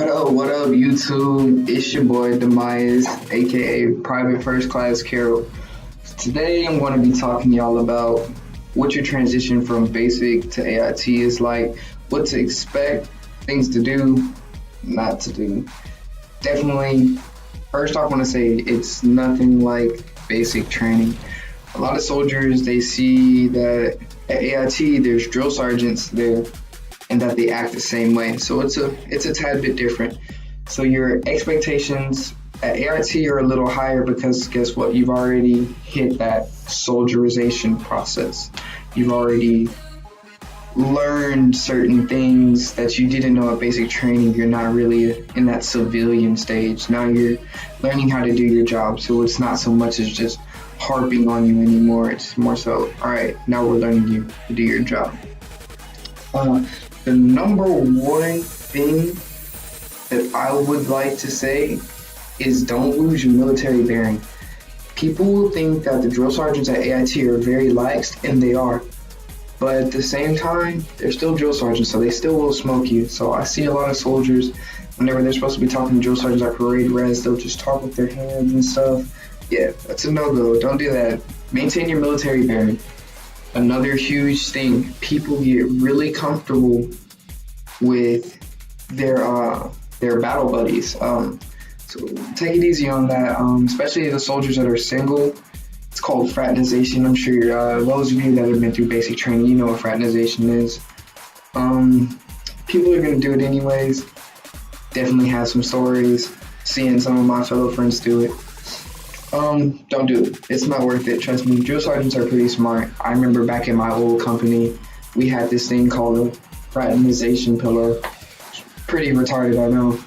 What up, YouTube? It's your boy Demise, aka Private First Class Carol. Today I'm going to be talking to y'all about what your transition from basic to AIT is like, what to expect, things to do, not to do. Definitely, first off, I want to say it's nothing like basic training. A lot of soldiers, they see that at AIT there's drill sergeants there and that they act the same way. So it's a tad bit different. So your expectations at AIT are a little higher because guess what? You've already hit that soldierization process. You've already learned certain things that you didn't know at basic training. You're not really in that civilian stage. Now you're learning how to do your job. So it's not so much as just harping on you anymore. It's more so, all right, now we're learning you to do your job. The number one thing that I would like to say is don't lose your military bearing. People will think that the drill sergeants at AIT are very lax, and they are. But at the same time, they're still drill sergeants, so they still will smoke you. So I see a lot of soldiers, whenever they're supposed to be talking to drill sergeants at parade res, they'll just talk with their hands and stuff. Yeah, that's a no-go. Don't do that. Maintain your military bearing. Another huge thing, people get really comfortable with their battle buddies. So take it easy on that, especially the soldiers that are single. It's called fraternization. I'm sure those of you that have been through basic training, you know what fraternization is. People are going to do it anyways. Definitely have some stories, seeing some of my fellow friends do it. Don't do it. It's not worth it. Trust me. Drill sergeants are pretty smart. I remember back in my old company, we had this thing called a fraternization pillow. Pretty retarded, I know.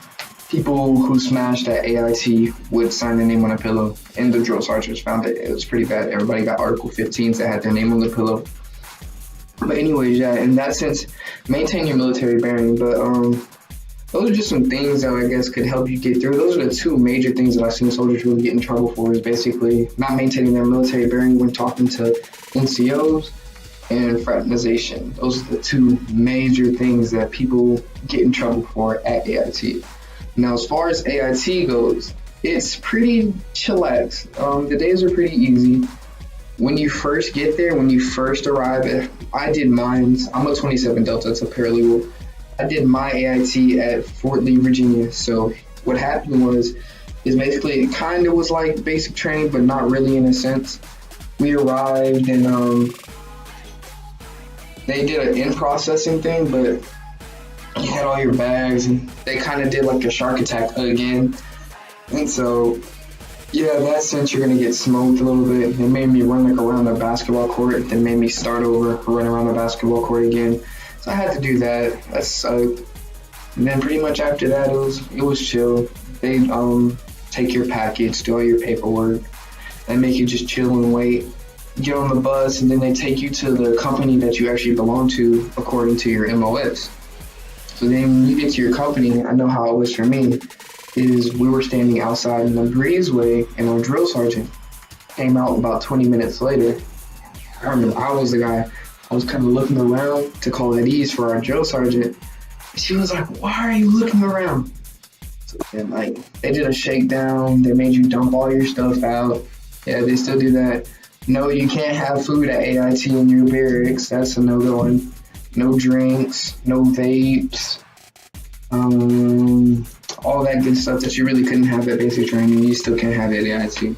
People who smashed at AIT would sign their name on a pillow, and the drill sergeants found it. It was pretty bad. Everybody got Article 15s that had their name on the pillow. But anyways, yeah, in that sense, maintain your military bearing. But those are just some things that I guess could help you get through. Those are the two major things that I've seen soldiers really get in trouble for, is basically not maintaining their military bearing when talking to NCOs and fraternization. Those are the two major things that people get in trouble for at AIT. Now, as far as AIT goes, it's pretty chillax. The days are pretty easy. When you first get there, when you first arrive, I did mine. I'm a 27 Delta, it's a paralegal. I did my AIT at Fort Lee, Virginia. So what happened is basically it kind of was like basic training, but not really in a sense. We arrived and they did an in-processing thing, but you had all your bags and they kind of did like a shark attack again. And so, yeah, in that sense, you're going to get smoked a little bit. They made me run like around the basketball court, then made me start over, run around the basketball court again. So I had to do that. That sucked. And then pretty much after that, it was chill. They take your package, do all your paperwork, and make you just chill and wait. Get on the bus, and then they take you to the company that you actually belong to according to your MOS. So then when you get to your company, I know how it was for me, is we were standing outside in the breezeway, and our drill sergeant came out about 20 minutes later. I remember I was the guy. I was kind of looking around to call at ease for our drill sergeant. She was like, "Why are you looking around?" So then, they did a shakedown. They made you dump all your stuff out. Yeah, they still do that. No, you can't have food at AIT in your barracks. That's a no-go. And no drinks, no vapes, all that good stuff that you really couldn't have at basic training. You still can't have it at AIT.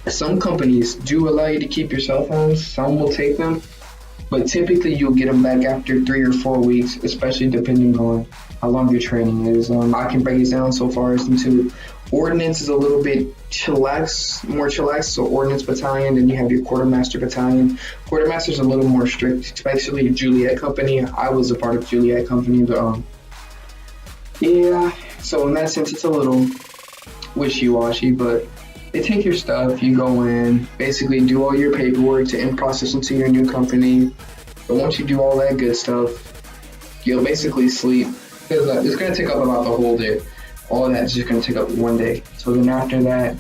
Some companies do allow you to keep your cell phones. Some will take them, but typically you'll get them back after 3 or 4 weeks, especially depending on how long your training is. I can break it down so far as into ordnance is a little bit more chillax. So ordnance battalion, then you have your quartermaster battalion. Quartermaster's a little more strict, especially Juliet Company. I was a part of Juliet Company, but yeah. So in that sense, it's a little wishy-washy, but they take your stuff, you go in, basically do all your paperwork to in-process into your new company. But once you do all that good stuff, you'll basically sleep. Because it's going to take up about the whole day. All that's just going to take up one day. So then after that,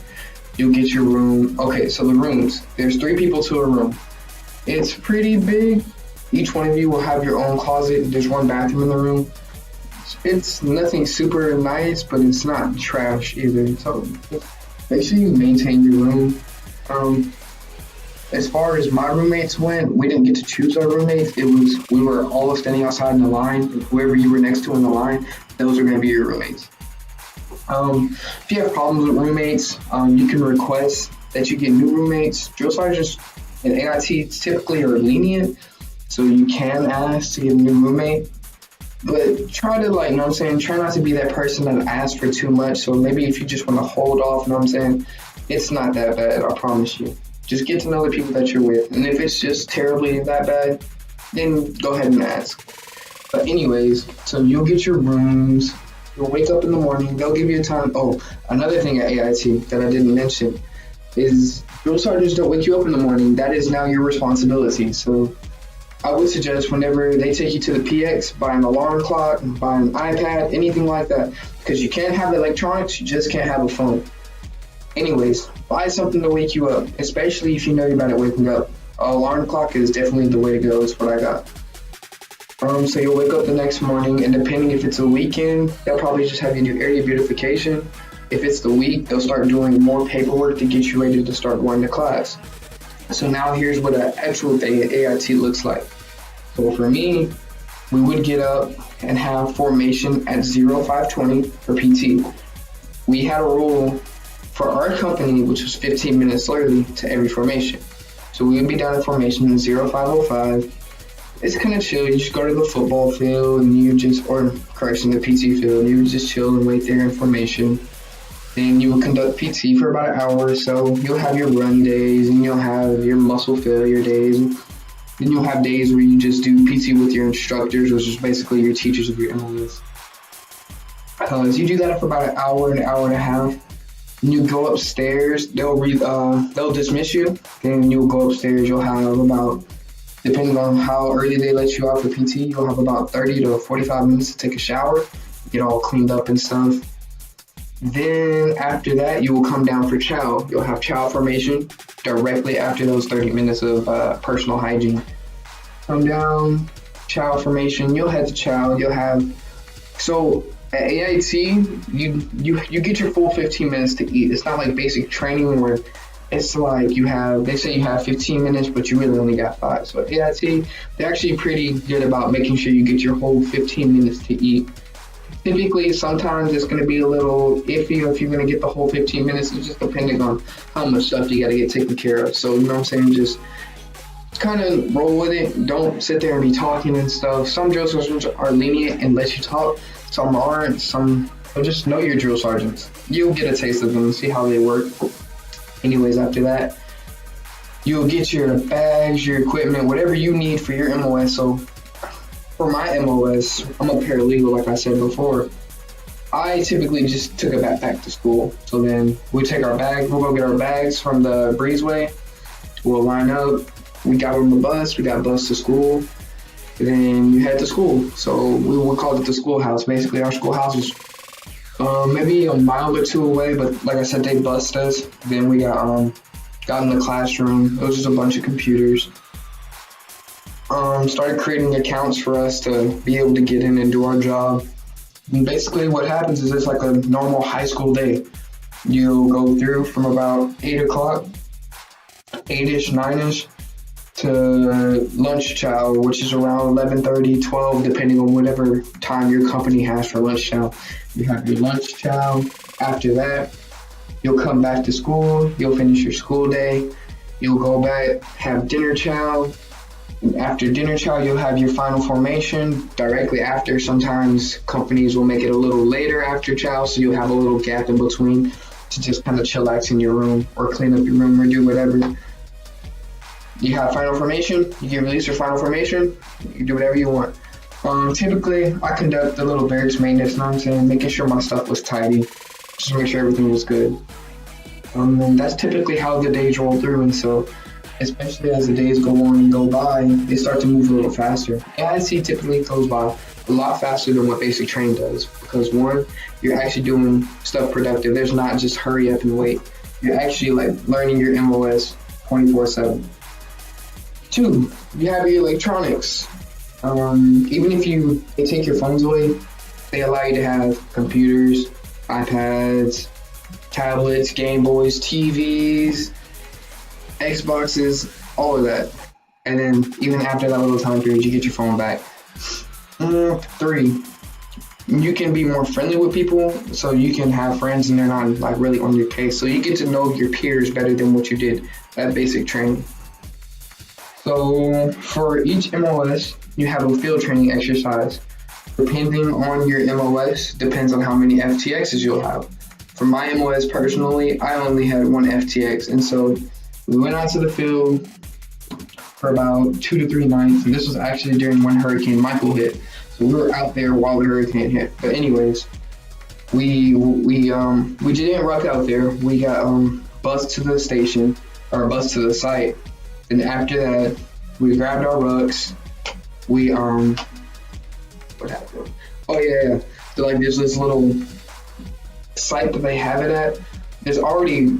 you'll get your room. Okay, so the rooms. There's 3 people to a room. It's pretty big. Each one of you will have your own closet. There's one bathroom in the room. It's nothing super nice, but it's not trash either. So make sure you maintain your room. Um, as far as my roommates went, we didn't get to choose our roommates. It was we were all standing outside in the line. Whoever you were next to in the line, those are going to be your roommates. If you have problems with roommates, you can request that you get new roommates. Drill sergeants and AIT typically are lenient, so you can ask to get a new roommate. But try to like, you know what I'm saying, try not to be that person that asks for too much. So maybe if you just want to hold off, you know what I'm saying, it's not that bad, I promise you. Just get to know the people that you're with. And if it's just terribly that bad, then go ahead and ask. But anyways, so you'll get your rooms, you'll wake up in the morning, they'll give you a time. Oh, another thing at AIT that I didn't mention is drill sergeants don't wake you up in the morning. That is now your responsibility. So I would suggest whenever they take you to the PX, buy an alarm clock, buy an iPad, anything like that. Because you can't have electronics, you just can't have a phone. Anyways, buy something to wake you up, especially if you know you're bad at waking up. An alarm clock is definitely the way to go, is what I got. So you'll wake up the next morning, and depending if it's a weekend, they'll probably just have you do area beautification. If it's the week, they'll start doing more paperwork to get you ready to start going to class. So now here's what an actual day at AIT looks like. So for me, we would get up and have formation at 0520 for PT. We had a rule for our company, which was 15 minutes early to every formation. So we would be down in formation in 0505. It's kind of chill. You just go to the football field and you just, or correction, the PT field. You would just chill and wait there in formation. Then you will conduct PT for about an hour or so. You'll have your run days and you'll have your muscle failure days. Then you'll have days where you just do PT with your instructors, which is basically your teachers of your MLS. So you do that for about an hour and a half. Then you go upstairs. They'll dismiss you. Then you'll go upstairs. You'll have about, depending on how early they let you out for PT, you'll have about 30 to 45 minutes to take a shower, get all cleaned up and stuff. Then after that, you will come down for chow. You'll have chow formation directly after those 30 minutes of personal hygiene. Come down, chow formation. You'll head to chow. You'll have, so at AIT, you get your full 15 minutes to eat. It's not like basic training where it's like they say you have 15 minutes, but you really only got 5. So at AIT, they're actually pretty good about making sure you get your whole 15 minutes to eat. Typically, sometimes it's going to be a little iffy if you're going to get the whole 15 minutes. It's just depending on how much stuff you got to get taken care of. So, you know what I'm saying? Just kind of roll with it. Don't sit there and be talking and stuff. Some drill sergeants are lenient and let you talk. Some aren't. Some, but just know your drill sergeants. You'll get a taste of them and see how they work. Anyways, after that, you'll get your bags, your equipment, whatever you need for your MOS. So for my MOS, I'm a paralegal, like I said before. I typically just took a backpack to school. So then we take our bags, we'll go get our bags from the breezeway. We'll line up. We got on the bus, we got bus to school. And then you head to school. So we would call it the schoolhouse. Basically, our schoolhouse is maybe a mile or 2 away, but like I said, they bused us. Then we got in the classroom. It was just a bunch of computers. Started creating accounts for us to be able to get in and do our job. And basically what happens is it's like a normal high school day. You'll go through from about 8 o'clock, 8-ish, 9-ish, to lunch chow, which is around 11:30, 12, depending on whatever time your company has for lunch chow. You have your lunch chow. After that, you'll come back to school. You'll finish your school day. You'll go back, have dinner chow. After dinner chow, you'll have your final formation directly after. Sometimes companies will make it a little later after chow, so you'll have a little gap in between to just kind of chillax in your room or clean up your room or do whatever. You have final formation, you get released your final formation, you do whatever you want. Typically, I conduct the little barracks maintenance, you know what I'm saying, making sure my stuff was tidy, just to make sure everything was good. And that's typically how the days roll through, and so especially as the days go on and go by, they start to move a little faster. AIT typically goes by a lot faster than what basic training does, because one, you're actually doing stuff productive. There's not just hurry up and wait. You're actually like learning your MOS 24/7. 2, you have your electronics. Even if they take your phones away, They allow you to have computers, iPads, tablets, Game Boys, TVs, Xboxes, all of that. And then even after that little time period, you get your phone back. 3, you can be more friendly with people, so you can have friends and they're not like really on your case. So you get to know your peers better than what you did at basic training. So for each MOS, you have a field training exercise. Depending on your MOS, depends on how many FTXs you'll have. For my MOS personally, I only had 1 FTX, and so we went out to the field for about 2 to 3 nights, and this was actually during when Hurricane Michael hit. So we were out there while the hurricane hit. But anyways, we didn't rock out there. We got bused to the station, or bused to the site. And after that, we grabbed our rucks. We what happened? Oh yeah. So like there's this little site that they have it at. There's already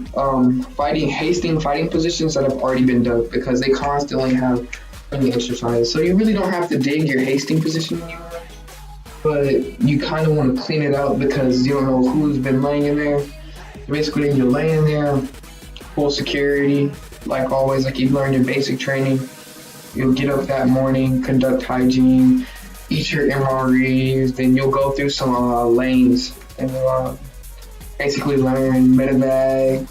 fighting positions that have already been dug because they constantly have any exercise. So you really don't have to dig your hasting position anymore. But you kind of want to clean it out because you don't know who's been laying in there. Basically, you're laying there, full security, like always, like you've learned in basic training. You'll get up that morning, conduct hygiene, eat your MREs, then you'll go through some lanes and basically learn medevac.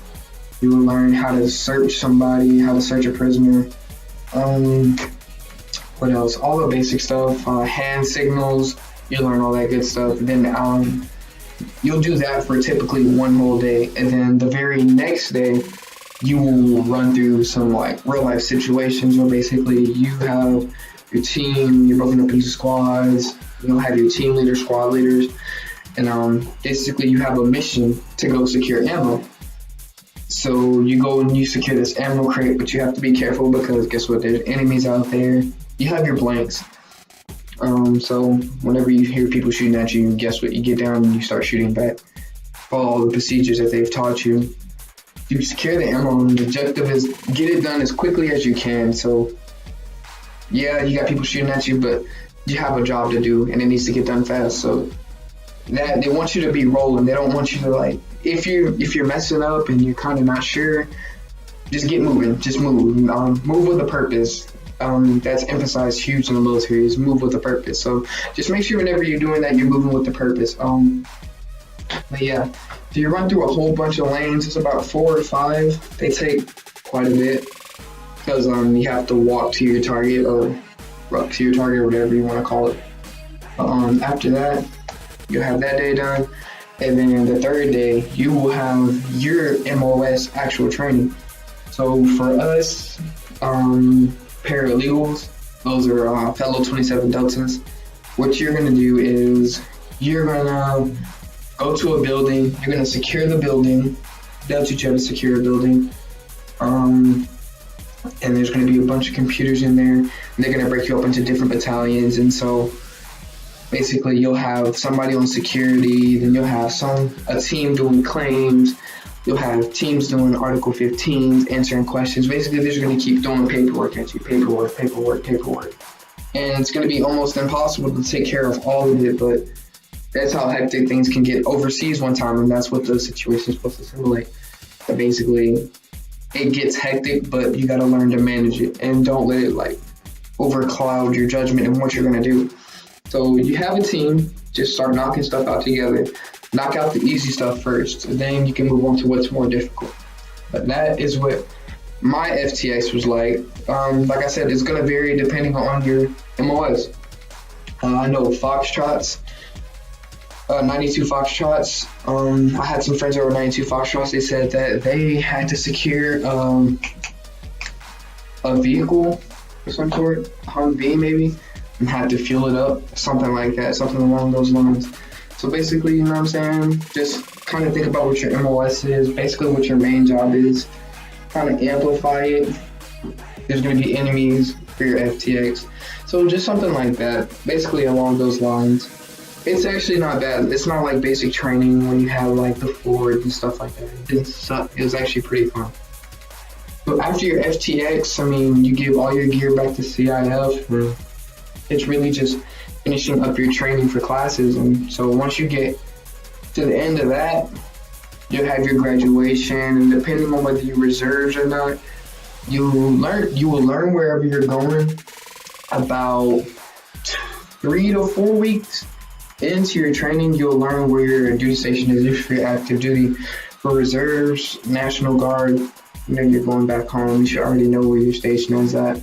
You will learn how to search somebody, how to search a prisoner. What else? All the basic stuff, hand signals. You learn all that good stuff. Then you'll do that for typically 1 whole day, and then the very next day you will run through some like real life situations where basically you have your team, you're broken up into squads. You'll have your team leader, squad leaders, and basically you have a mission to go secure ammo. So you go and you secure this ammo crate, but you have to be careful because guess what? There's enemies out there. You have your blanks. So whenever you hear people shooting at you, guess what? You get down and you start shooting back. Follow all the procedures that they've taught you. You secure the ammo, and the objective is get it done as quickly as you can. So yeah, you got people shooting at you, but you have a job to do and it needs to get done fast. So that they want you to be rolling. They don't want you to like if you're messing up and you're kind of not sure, just get moving. Just move. Move with a purpose. That's emphasized huge in the military is move with a purpose. So just make sure whenever you're doing that, you're moving with the purpose. But yeah, if you run through a whole bunch of lanes, it's about 4 or 5. They take quite a bit because you have to walk to your target or ruck to your target or whatever you want to call it. After that, you'll have that day done, and then the third day you will have your MOS actual training. So for us, paralegals, those are fellow 27 Deltas. What you're gonna do is you're gonna go to a building. You're gonna secure the building. They'll teach you how to secure a building. And there's gonna be a bunch of computers in there. And they're gonna break you up into different battalions. And so basically you'll have somebody on security, then you'll have a team doing claims. You'll have teams doing Article 15s, answering questions. Basically, they're just going to keep throwing paperwork at you. Paperwork. And it's going to be almost impossible to take care of all of it, but that's how hectic things can get overseas one time, and that's what the situation is supposed to simulate. But basically, it gets hectic, but you got to learn to manage it, and don't let it like overcloud your judgment and what you're going to do. So you have a team, just start knocking stuff out together. Knock out the easy stuff first, and then you can move on to what's more difficult. But that is what my FTX was like. Like I said, it's going to vary depending on your MOS. I know Foxtrots, 92 Foxtrots. I had some friends that were 92 Foxtrots. They said that they had to secure a vehicle of some sort, Humvee maybe, and had to fuel it up, something like that, something along those lines. So basically, you know what I'm saying? Just kind of think about what your MOS is, basically what your main job is, kind of amplify it. There's going to be enemies for your FTX. So just something like that, basically along those lines. It's actually not bad. It's not like basic training when you have like the Ford and stuff like that. It was actually pretty fun. So after your FTX, I mean, you give all your gear back to CIF. It's really just finishing up your training for classes. And so once you get to the end of that, you'll have your graduation, and depending on whether you reserves or not, you will learn wherever you're going about 3 to 4 weeks into your training. You'll learn where your duty station is if you're active duty. For reserves, National Guard, you're going back home. You should already know where your station is at.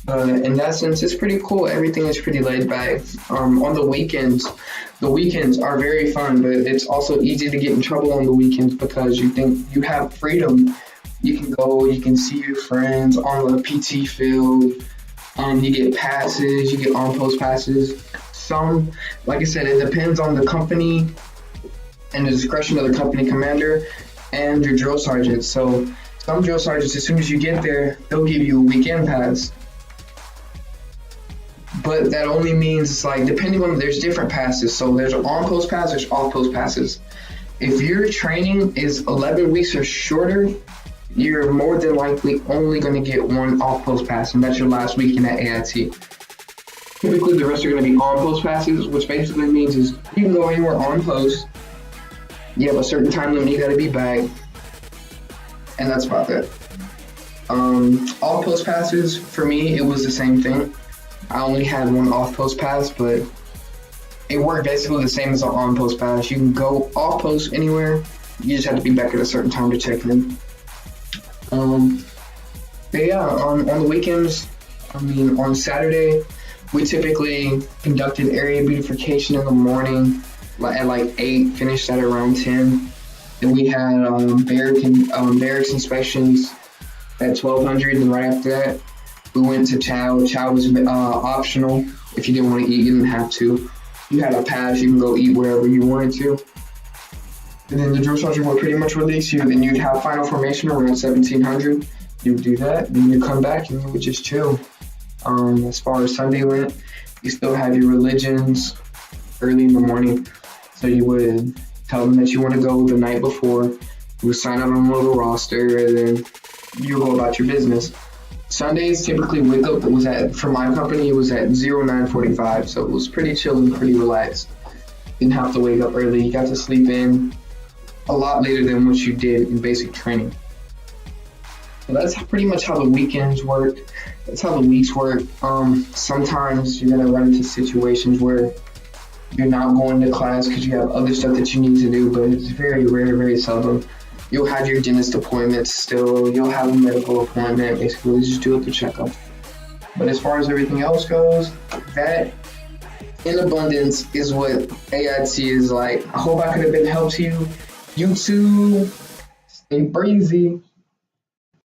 In that sense, it's pretty cool. Everything is pretty laid back. On the weekends are very fun, but it's also easy to get in trouble on the weekends because you think you have freedom. You can go, you can see your friends on the PT field. You get passes, you get on-post passes. Some, like I said, it depends on the company and the discretion of the company commander and your drill sergeant. So some drill sergeants, as soon as you get there, they'll give you a weekend pass. But that only means it's like, depending on, there's different passes. So there's an on-post pass, there's off-post passes. If your training is 11 weeks or shorter, you're more than likely only going to get one off-post pass, and that's your last weekend at AIT. Typically, the rest are going to be on-post passes, which basically means is you can go anywhere on post. You have a certain time limit, you got to be back, and that's about that. Off-post passes, for me, it was the same thing. I only had one off-post pass, but it worked basically the same as an on-post pass. You can go off-post anywhere. You just have to be back at a certain time to check in. But yeah, on the weekends, on Saturday, we typically conducted area beautification in the morning at like 8, finished at around 10. Then we had barracks inspections at 1200, and right after that, we went to chow. Chow was optional. If you didn't want to eat, you didn't have to. You had a pass, you can go eat wherever you wanted to. And then the drill sergeant would pretty much release you, and you'd have final formation around 1700. You would do that, then you come back and you would just chill. As far as Sunday went, you still have your religions early in the morning. So you would tell them that you want to go the night before. You would sign out on a little roster, and then you go about your business. Sundays typically wake up, for my company, it was at 09:45, so it was pretty chill and pretty relaxed. Didn't have to wake up early. You got to sleep in a lot later than what you did in basic training. So that's pretty much how the weekends work. That's how the weeks work. Sometimes you're gonna run into situations where you're not going to class because you have other stuff that you need to do, but it's very rare, very seldom. You'll have your dentist appointments still. You'll have a medical appointment. Basically, just do it to check up. But as far as everything else goes, that in abundance is what AIT is like. I hope I could have been help to you. You too. Stay breezy.